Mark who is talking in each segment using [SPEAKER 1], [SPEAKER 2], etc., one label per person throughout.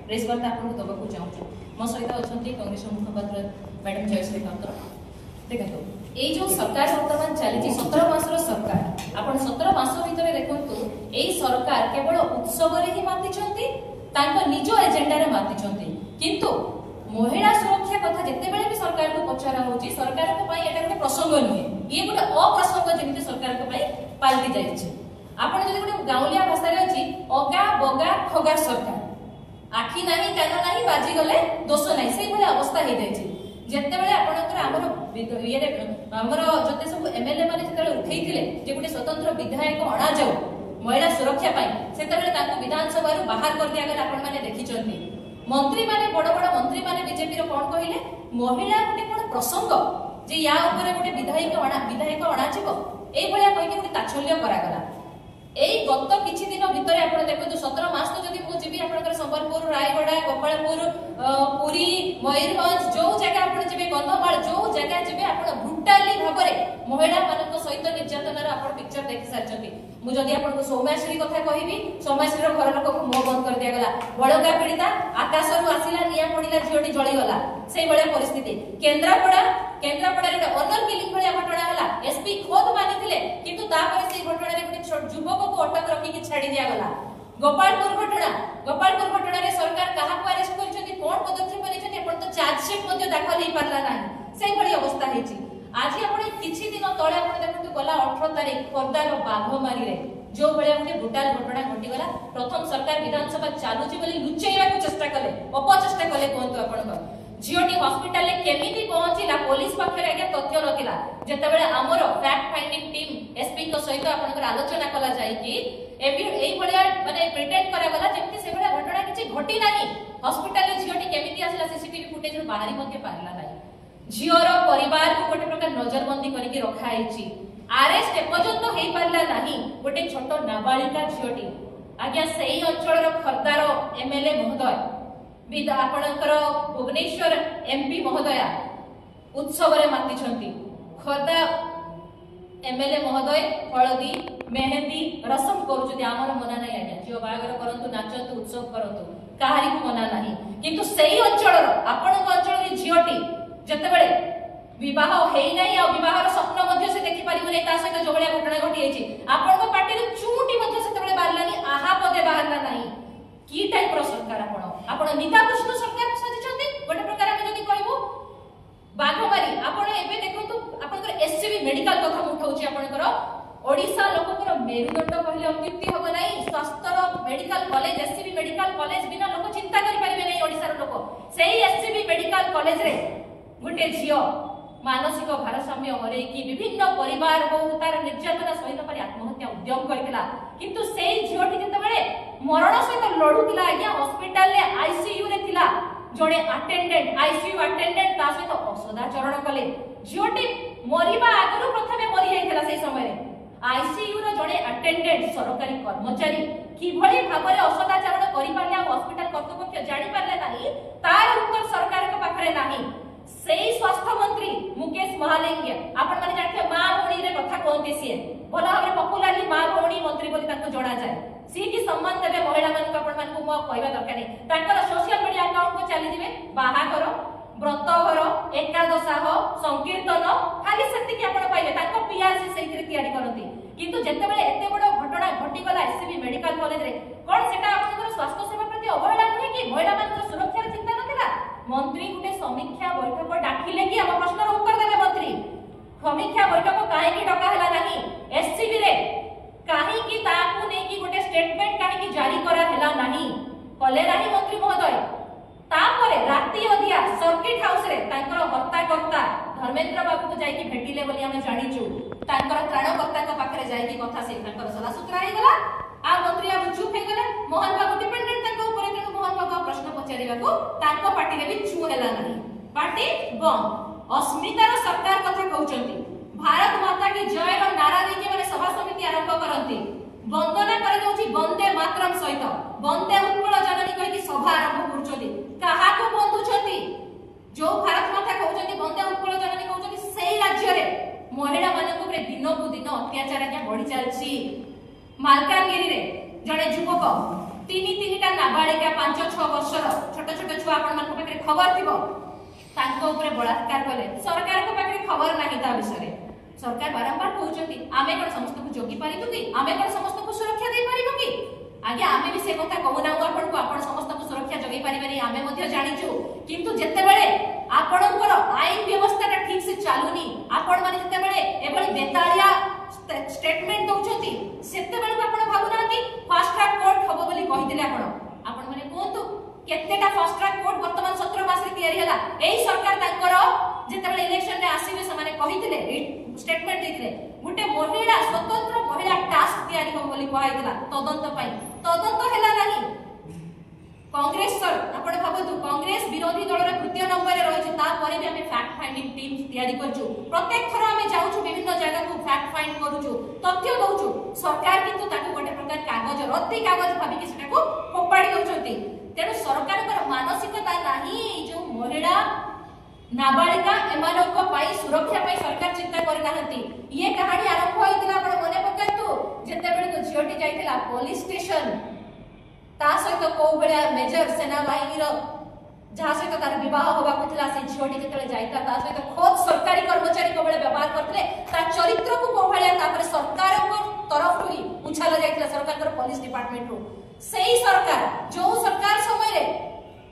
[SPEAKER 1] press वार्ता आपको दबाक चाहूँ मो सहित अच्छा कांग्रेस मुखपात्र मैडम जयश्री कांतर देखो ये जो सरकार बर्तमान चली 17 मासर सरकार आप 17 मास भितर देखु यही सरकार केवल उत्सव ही माति निज एजेंडा माति किंतु महिला सुरक्षा कथा जिते बड़े भी सरकार को पचरा होची सरकार को पाई एटा गोटे प्रसंग नुहे ये गोटे अप्रसंग जमी सरकार को पाई पाल्टी जाइए आपण जदि गोटे गाउलिया भाषा रे अछि अगा बगा खगा सरकार आखि नाही कान नाही बाजी गले दोष नाही सेही भली अवस्था हे जाइए जेते बेले आपनकर हमर ये रे हमर जते सब एमएलए माने जेते उठैथिले जे गोटे स्वतंत्र विधायक अणा जाऊ महिला सुरक्षा पाई सेते बेले ताको विधानसभा रु बाहर कर दिया गला आपण माने देखिचंती मंत्री माने बड़ बड़ मंत्री माने बीजेपी रो कोन कहिले महिला गोटे कोन प्रसंग जे या ऊपर गोटे विधायक अणा जीवो एई भलिया कहि गोटे ताच्छल्य करा गला एई गत किछि दिन भितर आपण देखो 17 मास तो जदि मु जीबी आपनकर संबलपुर रायगढ़ गोपालपुर पुरी मयूरभंज जो जगह आपण जेबे गंधमाल जो जगह जेबे आपण ब्रुटाली भाबरे महिला मानक सहित निर्यातनार आपण पिक्चर देखि सारचती मु जदि आपन सौम्याश्री कथा कहिबी सौम्याश्री रो घर लोक को मुंह बंद कर दिया गला बळका पीड़िता आकाश रु आसिला निया पडिला झियोटी जळी गला सेई बळे परिस्थिति केंद्रापड़ा रे ऑनर किलिंग भलिया घटना हला एसपी खुद मानिथिले किंतु तापर सेई घटना रे गोटे युवक को अटक रखी कि छाड़ी दिया गला गोपालपुर घटना रे सरकार काहा को अरेस्ट करछथि कोन पदक्षेप लेछथि अपन तो चार्जशीट मध्ये दाखल हे पारला नाही सेई भली अवस्था हेछि आज आपण किछि दिन तळे आपण देखंतु गला 18 तारिख खोर्धार बाघमारी रे जो बळे गोटे ब्रुटाल घटना घटी गला प्रथम सरकार विधानसभा चालुची बोली लुचेइबा को चेष्टा कले अपचेष्टा कले कोंतु आपण जीओटी हॉस्पिटल ले केमिति पहुंचिला पुलिस पक्षरे आगे तथ्य नथिला जेते बेले हमर फैक्ट फाइंडिंग टीम एसपी को सहित आपनकर आलोचना कला जाय कि एई बळिया माने प्रिटेंड करा गला जेमिति से बळिया घटना किछि घटी नाही हॉस्पिटल ले जीओटी केमिति आसिला सीसीटीवी फुटेज रु बाहरी मध्ये पारला नाही झिओर परिवार को गोटे प्रकार नजरबंदी करके रखा आइछि अरेस्ट एपर्यंत हेई पारला नाही गोटे छोट नाबालिका झिओटी आज्ञा सेही अंचल रो खर्दार एमएलए महोदय विदा आपनकर भुवनेश्वर एमपी महोदया उत्सव रे मातिछंती खर्दा एमएलए महोदय हळदी मेहंदी रसम करूछथि हमर मना नाही आज्ञा जियो बागर करंतु नाचंतु उत्सव करंतु काहारी को मना नाही किंतु सेही अंचल रो आपनक अंचल रे झियोटी जते बेले विवाह हेई नाही आ विवाह रो स्वप्न मध्ये से देखि परिबो नै ता सहित जोगळिया घटना घटी हेछि आपनक पार्टी रे चूटी मध्ये सेते बेले बारलानी आहा पदे बाहरला नाही की टाइप रो सरकार आपण निता कृष्ण सरकार सजिचंती गोटे प्रकार हम जदी कहबो बाघमारी आपण एबे देखंतु आपनकर एससीबी मेडिकल कथा उठाउची आपनकर ओडिसा लोककर मेरुदंड कहले अत्युक्ति होबो नै स्वास्थ्य medical college SCB medical college बिना लोक चिंता करि परिबे नै ओडिसा रो लोक सेही एससीबी मेडिकल कॉलेज रे गुटे झियो मानसिक भारसाम्य हरे कि विभिन्न परिवार हो तार निर्यातना सहित पर आत्महत्या उद्यम करथिला किंतु सेही झियोटी जते बेले मरण सहित लढुतिला आज्ञा हॉस्पिटल ले आईसीयू रे थिला जणे अटेंडेंट आईसीयू अटेंडेंट ता सहित असदाचरण कले झियोटी मरिबा आगरु प्रथमे मरि जाइथिला सेही समय रे आईसीयू रो जणे अटेंडेंट सरकारी कर्मचारी कि भली भाबरे असदाचरण करि पारले हॉस्पिटल कर्तृपक्ष जानि पारले नाही तार उत्तर सरकार के पाखरे नाही सेही स्वास्थ्य मंत्री मुकेश महालिंग आपण माने जानथे मा भोणी रे कथा कोनते सिए भला हमरे पॉपुलरली मा भोणी मंत्री बोली ताको जणा जाय सी की सम्मान देबे महिला मान को आपण मान को म कहबा दरकार नै ताकर सोशल मीडिया अकाउंट को चली दिबे बाहागर व्रत घर एकादशाह संकीर्तन खाली सेति की आपण पाइबे ताको पीआरसी सेहितरे तयारी करंती किंतु जेते बेले एते बड़ घटना घटी गला एससीबी मेडिकल कॉलेज रे कोन सेटा आपनकर स्वास्थ्य सेवा प्रति अवहेला नहे कि महिला मान सुरक्षा रे चिंता नथिला मंत्री गुटे समीक्षा बैठक डाकिले कि हम प्रश्नर उत्तर देबे मंत्री समीक्षा बैठक काहे कि डका हला नाही एससीबी रे काहे कि ताकू नै कि गुटे स्टेटमेंट काहे कि जारी करा हला नाही कले नाही मंत्री महोदय तापरे राती अधिया सर्किट हाउस रे तांकर हत्या करता धर्मेंद्र बाबू को जाई कि भेटिले बोली हम जानिचु तांकर त्राणकर्ता को पाखरे जाई कि कथा से तांकर सला सूत्र आइ गला आ मंत्री अब चुप हे गले मोहन बाबू डिपेंडेंट तांको ऊपर तेनु मोहन बाबू प्रश्न पचारिबा को तांको पार्टी रे भी छु हेला नाही पार्टी बंद अस्मितार सरकार कथा कहउचंती भारत माता की जय रो नारा दे के माने सभा समिति आरंभ करंती वंदना करे जाउची वंदे मातरम सहित वंदे उत्कल जननी कहि कि सभा आरंभ करचंती काहा को बंधुचंती जो भारत माता कहउचंती वंदे उत्कल जननी कहउचंती सेही राज्य रे महिला मानक ऊपर दिन को दिन अत्याचार क्या बढ़ी चलछि मालकानगिरी रे जड़े युवक तीन नाबालिका 5-6 वर्षर छोट छोट छुआ आपण पाखे खबर थी बलात्कार कले सरकार पाखे खबर नहीं ता विषय सरकार बारंबार कहते आमे कौन समस्त को जोगी पारिबु कि आमे कौन समस्त को सुरक्षा दे पारिबु कि आगे आमे भी से कथा कहूना आपण को आपण समस्त को सुरक्षा जगै पारिबानी आमे मध्ये जानिछु किंतु जत्ते बेले आपणकर आईन व्यवस्था ठीक से चालुनी आपण माने जत्ते बेले एबळी बेतालिया स्टेटमेंट दउछथि सेते बेले आपण भाबुनांती फास्ट ट्रैक कोर्ट हबो बोली कहिदिले आपण माने कोंतु केतेटा फास्ट ट्रैक कोर्ट वर्तमान 17 मास रे तयारी हला एई सरकार तांकर जत्ते बेले इलेक्शन रे आसीबे समाने कहिदिले स्टेटमेंट देथिले गुटे महिला स्वतंत्र महिला टास्क तयारी हो बोली कहैतला तदंत हेला नाही कांग्रेस सर आपण भाबतु कांग्रेस विरोधी दलर तृतीय नंबर रे रहिछ ता परे भी हमें फैक्ट फाइंडिंग टीम तयारी करछु प्रत्येक थरा हमें जाउछु विभिन्न जगह को फैक्ट फाइंड करूछु तथ्य दउछु सरकार किंतु ताको गोटे प्रकार कागज रद्दी कागज भाबी कि सेटा को फोपाडी दउछथि तेनु सरकार कर मानसिकता नाही जो महिला नाबालिका एमानक पाई सुरक्षा पाई सरकार चिंता करि नाहंती ये कहानी आरंभ होइतला आपण मने पकातु जते बेले को झियोटी जाइतला पुलिस स्टेशन ता सहित को बेले मेजर सेना बाहिनी रो जहा सहित तार विवाह होबा कुतला से झियोटी जतले जाइता ता सहित खुद सरकारी कर्मचारी को बेले व्यवहार करतले ता चरित्र को कोहळिया तापर सरकार को तरफ रु उछाला जाइतला सरकार कर पुलिस डिपार्टमेंट रो सेही सरकार जो सरकार समय रे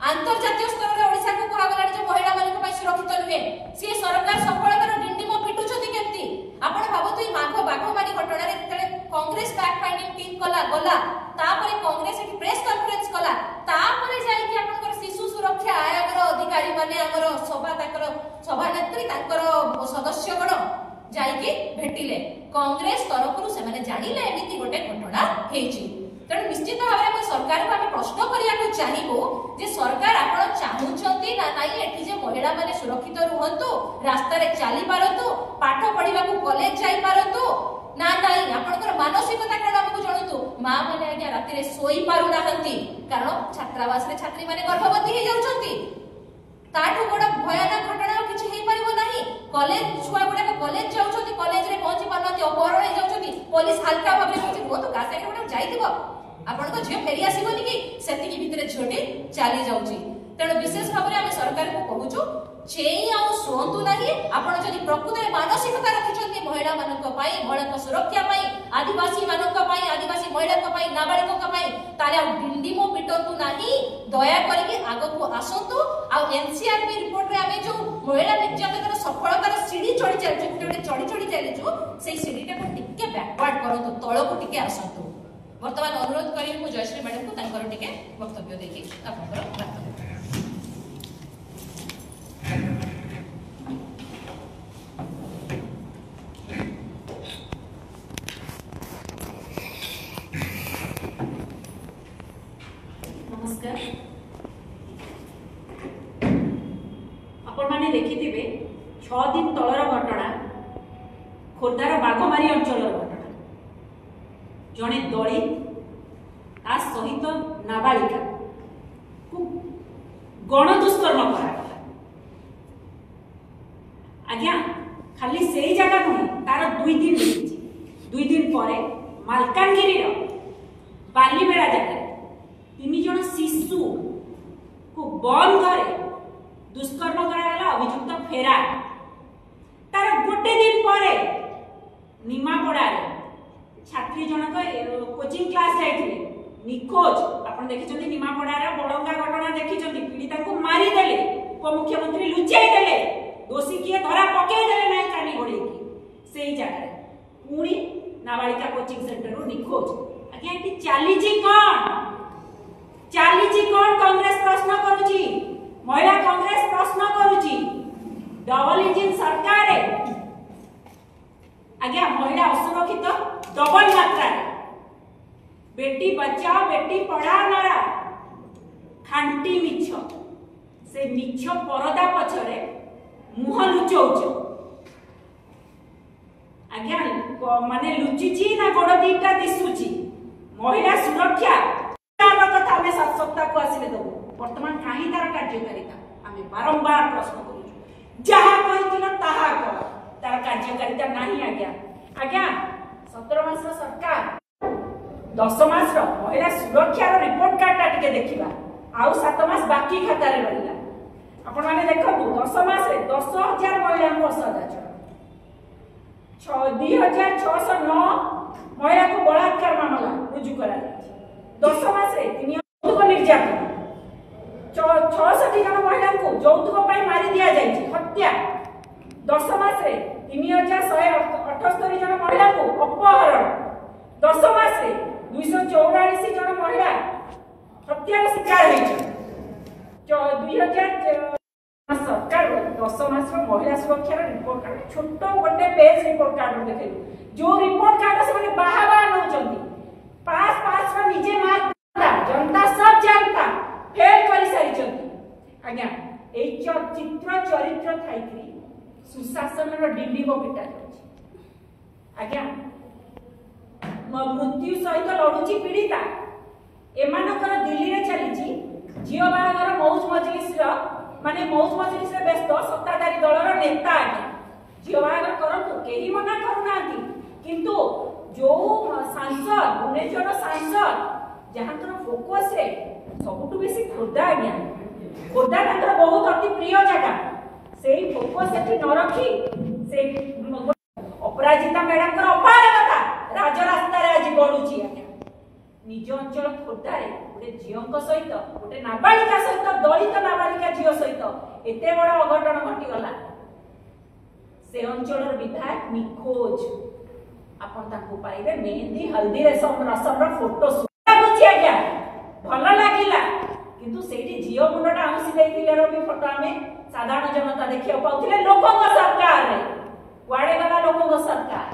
[SPEAKER 1] अंतर्जातीय स्तर रे ओडिसा को कहा गला जे महिला मानक पई सुरक्षित नुहे से सरकार सफलतार डिंडिमो पिटुछथि केमती आपण भाबतु बाघ मारी घटना रे तले कांग्रेस फैक्ट फाइंडिंग टीम कला गला तापरे कांग्रेस एक प्रेस कॉन्फ्रेंस कला तापरे जाई कि आपनकर शिशु सुरक्षा आयोग रो अधिकारी माने हमर सभा ताकर सभानेत्री ताकर सदस्य गण जाई कि भेटिले कांग्रेस तरफरु से माने जानिले एमिति गोटे घटना हेची तेणु निश्चित भाव में सरकार को आम प्रश्न करने चाहबू जे सरकार आपण चाहूंती ना नाई एठी जे महिला माने सुरक्षित रुहंतु रास्ता रे चली पारंतु पाठ पढ़िबा को कॉलेज जाई पारंतु ना नाई आपनकर मानसिकता कोन हमकु जणतु मां माने आज्ञा राति रे सोई पारु नाहंती कारण छात्रावास रे छात्री माने गर्भवती हे जाउछंती ताठु बड़ भयानक घटना किछि हे परिबो नाही कॉलेज छुआ गुडा कॉलेज जाउछंती कॉलेज रे पहुंची पारनती अपहरण हे जाउछंती पुलिस हल्का भाबरे कहछि वो तो कासे गुडा जाइथिबो आपण को झियो फेरी आसीबोनी कि सेति की भितरे झियोटी चली जाउची तेणु विशेष भाव में आम सरकार को कहूचु चेई आउ सोंतु नाही आपण जदि प्रकृत रे मानसिकता रखिछंती महिला मानक पई महिला सुरक्षा पई आदिवासी मानक पई आदिवासी महिला पई नाबालिक पई ताले आ डिंडिमो पिटंतु नाही दया करके आगो को आसंतु आ एनसीआरबी रिपोर्ट रे आमे जो महिला निर्यातकर सफलतार सीढ़ी चढ़ी चलछु गुटे चढ़ी चलीछु सेई सीढ़ीटा को टिके बैकवर्ड करंतु तळ को टिके आसंतु वर्तमान अनुरोध करी मु जयश्री मैडम को तांकर टिके वक्तव्य देखि आपनकर बात
[SPEAKER 2] नमस्कार आपण माने देखिथिबे 6 दिन तळर घटना खोर्धार बाघमारी अंचल घटना जने दली ता सहित नाबालिका को गण दुष्कर्म करा आज्ञा खाली सेही जगह नुहे तार 2 दिन देखिछि 2 दिन परे मालकानगिरी रो बालीबेड़ा जगह 3 जन शिशु को बंद घरे दुष्कर्म कराला अभियुक्त फेरा तार गोटे दिन परे निमापड़ा छात्री जनक कोचिंग क्लास जाइथिले निखोज आपण देखिछथि निमापड़ा रा बडंगा घटना देखिछथि पीड़िता को मारी देले उपमुख्यमंत्री लुचाई देले दोषी किए धरा पके देले नै काली घोड़ी की सेही जगह पुणी नाबालिका कोचिंग सेंटर रो निखोज आज्ञा कि चालीची कोन कांग्रेस प्रश्न करूची महिला कांग्रेस प्रश्न करूची डबल इंजिन सरकार आज्ञा महिला असुरक्षित डबल मात्रा बेटी बचाओ बेटी पढ़ाओ नारा खांटी मिछ से मिछ परदा पछरे मुह लुचौच आज्ञा माने लुचिची ना गोड़ दीटा दिसुची महिला सुरक्षा कथा हमें 7 सप्ताह को आसिले दबो वर्तमान काहे तार कार्यकारिता हमें बारंबार प्रश्न करू जहा कहिथिला ताहा कर तार कार्यकारिता नाही आज्ञा 17 मास सरकार 10 मास महिला सुरक्षा रिपोर्ट कार्डटा टिके देखिबा आउ 7 मास बाकी खाता रे रहिला आपण माने देखो 10 मास रे 10,000 महिला को सदाचरण 2609 महिला को बलात्कार मामला रुजु करा 10 मास रे यौतुक निर्यातन 66 जन महिला को यौतुक पाई मारी दिया जायछि हत्या 10 मास रे 3178 जन महिला को अपहरण 10 मास रे 244 जन महिला हत्यार शिकार होइछ 2000 सरकार 10 मास महिला सुरक्षा रिपोर्ट कार्ड छोट गोटे पेज रिपोर्ट कार्ड देखे जो रिपोर्ट कार्ड से बाहा नौचंती पास निजे मार्क जनता सब जानता फेल कर सारी आज्ञा ए चित्र चरित्र थाई सुशासन डिंडिम पिटा आज्ञा मृत्यु सहित लड़ुची पीड़िता एमानकर दिल्ली रे चली झील बाहागर मौज मजलिस माने मौज मजलिस रे व्यस्त सत्ताधारी दलर नेता आज्ञा झील बाहागर करतु केही मना करूना किंतु जो सांसद 19 जन सांसद जहांकर फोकस रे सबुटु बेसी खोर्धा आज्ञा खोर्धा तांकर बहुत अति प्रिय जगह सेही फोकस एठी न रखी से अपराजिता मैडम कर अपारगता राज रास्ता रे आज बडुची आज्ञा निज अंचल खोर्धा रे गोटे झील सहित गोटे नाबालिका सहित दलित नाबालिका झील सहित एते बड़ अघटन घटी गला से अंचल विधायक निखोज आपण ताको पाइबे मेहंदी हल्दी रसम फोटो सुची आज्ञा भल लागिला किंतु सेठी झील मुंडटा आंसी देइतिले रवि फोटो हमें साधारण जनता देखिया पाउथिले लोकक सरकार रे वाडे गला लोकक सरकार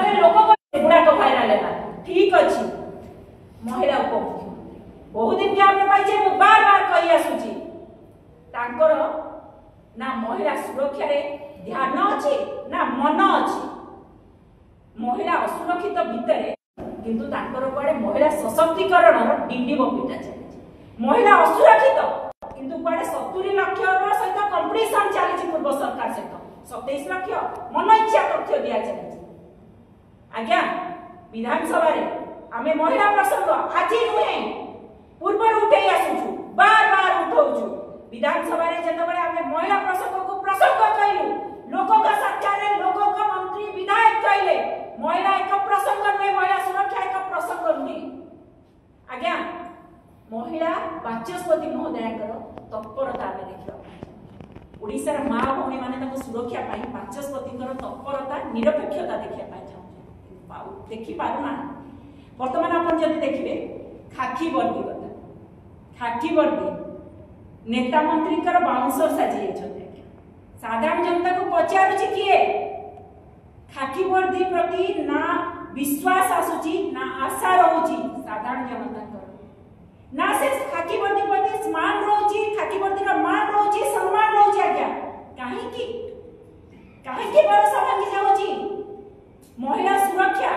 [SPEAKER 2] रे लोकक गुडा को फाइनल हैला ठीक अछि महिला उपमुख्यमंत्री बहुत दिन के आपने पाइछे मु बार बार कहि आसुची तांकर ना महिला सुरक्षा रे ध्यान अछि ना मन अछि महिला असुरक्षित भितरे किंतु तांकर पड़े महिला सशक्तिकरण डिंडिम पिटा चली महिला असुरक्षित किंतु पड़े 70 लाख सहित कंपटीशन चली पूर्व सरकार सहित 27 लाख मन इच्छा तथ्य दिया चली आज्ञा विधानसभा रे आमे महिला प्रसंग आज नुहे पूर्व उठे आसुछु बार बार उठाउछु विधानसभा रे जतबे आमे महिला प्रसंग को प्रसंग कहलु लोकक सरकार रे लोकक मंत्री विधायक कहले महिला एक प्रसंग नुहे महिला सुरक्षा एक प्रसंग नुहे आज्ञा महिला बाचस्पति महोदयकर तत्परता आमे देखियो ओडिसा रा मां भौणी माने तक सुरक्षा पाई बाचस्पतिकर तत्परता निरपेक्षता देखिया पाई चाहू देखि पारु ना वर्तमान अपन जदि देखिबे खाकी वर्दी नेता मंत्री कर बाउंसर साजी छथि साधारण जनता को पचारुछि किए खाकी वर्दी प्रति ना विश्वास आसुची ना आशा रहउची साधारण जनता कर ना से खाकी वर्दी प्रति मान रहउची खाकी वर्दी रा मान रहउची सम्मान रहउची आज्ञा काहे की भरोसा भांगी जाउची महिला सुरक्षा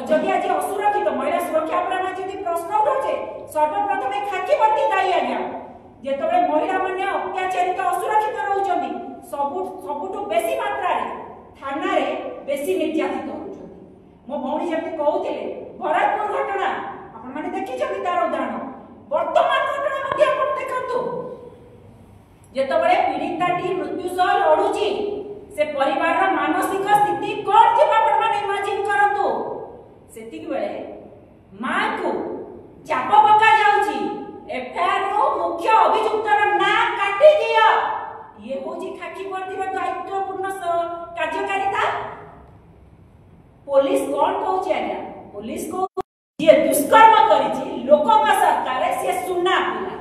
[SPEAKER 2] जदि आज असुरक्षित महिला सुरक्षा पर जदि प्रश्न उठे सर्वप्रथम खाकी वर्दी दायी आज्ञा जेतबे महिला माने अत्याचारित असुरक्षित रहउचंदी सबुठु बेसी मात्रा रे थाना रे बेसी निर्यातित होउचंदी मो भौणी जेते कहउथिले भरतपुर घटना आपण माने देखि छथि तार उदाहरण वर्तमान घटना मध्ये आपण देखंतु जेतबे पीड़िताटी मृत्यु सह लढुची से परिवार रा मानसिक स्थिति कोन थिबा आपण माने इमेजिन करंतु सेतिक बेले मां को चाप पका जाउची एफआईआर रो मुख्य अभियुक्तर ना काटी दिया ये होची खाकी वर्दी रो दायित्वपूर्ण कार्यकारिता पुलिस कोन कहउची आज्ञा पुलिस को जे दुष्कर्म करिछि लोकक सरकार से सुना पिला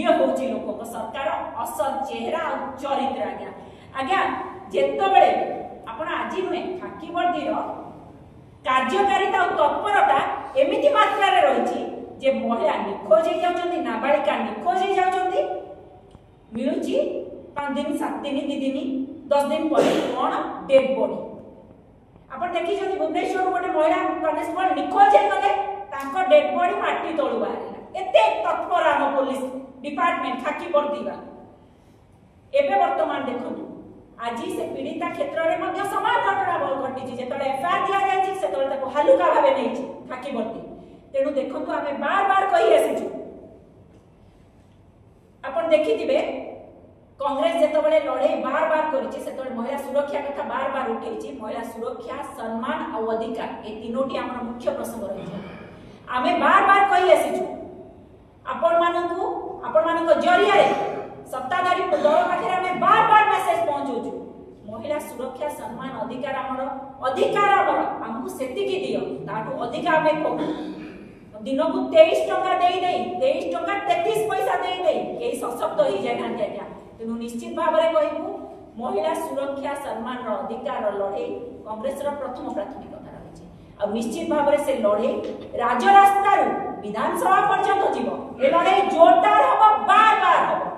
[SPEAKER 2] ये होची लोकक सरकार असल चेहरा और चरित्र आज्ञा जेतो बेले आपण आजि नुहे खाकी वर्दी रो कार्यकारिता और तत्परता एमिति मात्रा रे रहिछि जे महिला निखोज हो जाउछन्ती नाबालिका निखोज हो जाउछन्ती मिलुछि 5 दिन 7 दिन 2 दिन 10 दिन पर कोन डेड बॉडी आपण देखि जति भुवनेश्वर गोटे महिला कनेस्टेबल निखोज हे गले तांको डेड बॉडी माटी तळु बाहरिला एते तत्पर हम पुलिस डिपार्टमेंट खाकी वर्दी बा एबे वर्तमान देखंतु आज से पीड़िता क्षेत्र में समान घटना घटी जो एफआईआर दि जाए से हालुका भाव नहीं फाँकी भर्ती तेणु देखो आम बार बार कही आसीचु आपण देखिथिबे कांग्रेस जेतबेले लड़ाई बार बार करिछि सेतबेले महिला सुरक्षा कथा बार बार उठेछि महिला सुरक्षा सम्मान और अधिकार ए तीनोटी हमर मुख्य प्रसंग रहिछि आमे बार बार कहि आसीछु आपण मानको जरिया रे सत्ताधारी दल पाखे आमे बार बार मेसेज पहुंचौछु महिला सुरक्षा सम्मान अधिकार हमर हमकु सेति की दियो ताटू अधिक आमे कहू दिन को 23 टंका दे 23 टंका 33 पैसा दे के सशक्त हो जाए ना आज्ञा तेणु निश्चित भाव में कहबू महिला सुरक्षा सम्मान अधिकार लड़े कांग्रेस प्रथम प्राथमिकता रही और निश्चित भाव में से लड़े राजरास्ता विधानसभा पर्यंत जीव ए लड़े जोरदार हम बार बार हम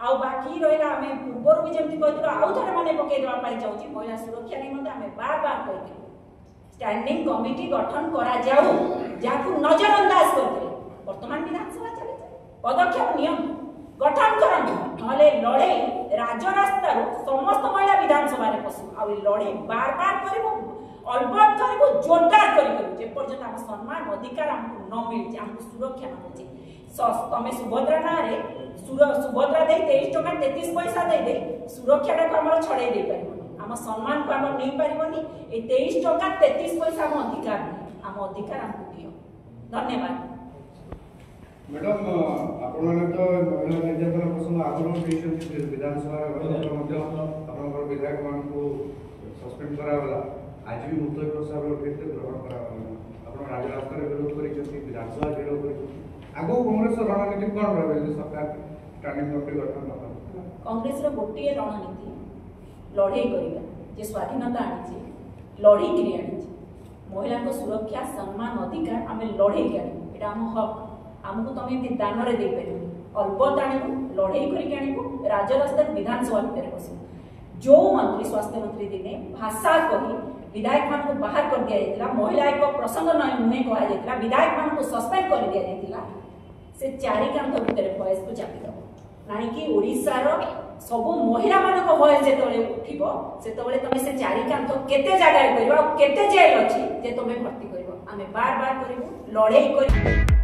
[SPEAKER 2] आउ बाकी रहा आम पूर्वर भी जमी कहूँ आउ थे मन पकईदेवाई चाहूँगी महिला सुरक्षा निमंते आम बार बार कहूँ स्टैंडिंग कमिटी गठन करा जाऊ जाकू नजरअंदाज करते वर्तमान विधानसभा चले पदक्षेप नियम गठन करन नले लड़े राजरास्ता समस्त महिला विधानसभा रे पसु आ लड़े बार बार करबो अलबत करबो जोरदार करबो जे पर्यंत हम सम्मान अधिकार हमको न मिल हमको सुरक्षा न मिल तमे सुभद्रा ना रे सुभद्रा दे 23 टका 33 पैसा दे सुरक्षा टा हमर छड़े दे परिबो हम सम्मान को हम नहीं पारिबनी ए 23 टका 33 पैसा हम अधिकार हमको दियो धन्यवाद
[SPEAKER 3] मैडम आपण माने तो महिला निर्यातन प्रसंग आगुन देइछन विधानसभा मध्य आपनकर विधायक मान को सस्पेंड करा वाला आज भी मुक्त प्रस्ताव उठेते ग्रहण करा वाला आपण राज्य रास्ता रे विरोध करिछथि विधानसभा विरोध करिछथि आगो कांग्रेस रणनीति कोन रहबे जे सरकार स्टैंडिंग कमिटी गठन न करे
[SPEAKER 2] कांग्रेस रो गोटिए रणनीति लड़ाई करिबा जे स्वाधीनता आनिछि लड़ाई करी आनिछि महिला को सुरक्षा सम्मान अधिकार आमे लड़ाई करी एटा हम हक हमको तुम ये दान रे दे परिबो अलबत आनिबो लड़ाई करी आनिबो राजरास्ता विधानसभा भीतर बसो जो मंत्री स्वास्थ्य मंत्री दिने भाषा कही विधायक मान को बाहर कर दिया जायतिला महिला एक प्रसंग नहीं कहा जायतिला विधायक मान को सस्पेंड कर दिया जायतिला से चारि कांध भीतर वॉइस को चापी दबो नानी कि ओडिसा रो सब महिला मान को वॉइस जेतबे उठिबो सेतबे तमे से चारि कांध केते जगह करबो केते जेल अछि जे तमे भर्ती करबो आमे बार बार करबो लड़ाई कर